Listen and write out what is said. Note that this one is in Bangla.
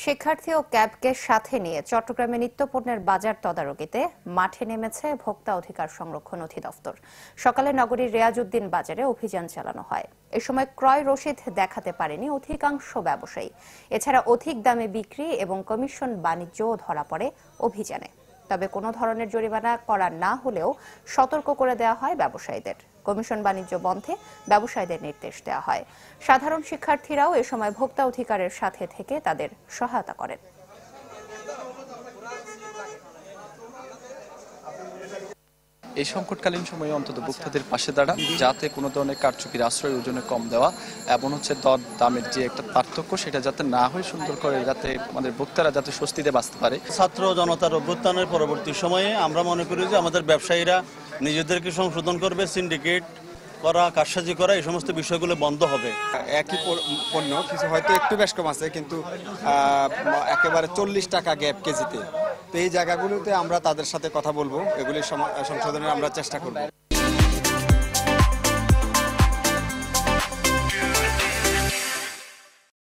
শিক্ষার্থী ও ক্যাবকে সাথে নিয়ে চট্টগ্রামে নিত্যপণ্যের বাজার তদারকিতে মাঠে নেমেছে ভোক্তা অধিকার সংরক্ষণ অধিদপ্তর। সকালে নগরীর রেয়াজউদ্দিন বাজারে অভিযান চালানো হয়। এ সময় ক্রয় রসিদ দেখাতে পারেনি অধিকাংশ ব্যবসায়ী। এছাড়া অধিক দামে বিক্রি এবং কমিশন বাণিজ্যও ধরা পড়ে অভিযানে। তবে কোনো ধরনের জরিমানা করা না হলেও সতর্ক করে দেওয়া হয় ব্যবসায়ীদের। কমিশন বাণিজ্য বন্ধে ব্যবসায়ীদের নির্দেশ দেওয়া হয়। সাধারণ শিক্ষার্থীরাও এ সময় ভোক্তা অধিকারের সাথে থেকে তাদের সহায়তা করেন। এই সংকটকালীন সময়ে অন্তত ভোক্তাদের পাশে দাঁড়া, যাতে কোনো ধরনের কারচুপির আশ্রয় ওজনে কম দেওয়া এবং দর দামের যে একটা পার্থক্য সেটা যাতে না হয়, সুন্দর করে যাতে আমাদের ভোক্তারা যাতে স্বস্তিতে বাঁচতে পারে। ছাত্র জনতার অভ্যুত্থানের পরবর্তী সময়ে আমরা মনে করি যে আমাদের ব্যবসায়ীরা নিজেদেরকে সংশোধন করবে, সিন্ডিকেট করা, কারসাজি করা, এই সমস্ত বিষয়গুলো বন্ধ হবে। একই পণ্য কিছু হয়তো একটু বেশ কম আছে, কিন্তু একেবারে 40 টাকা গ্যাপ কেজিতে। তো এই জায়গাগুলোতে আমরা তাদের সাথে কথা বলবো, এগুলি সংশোধনের আমরা চেষ্টা করব।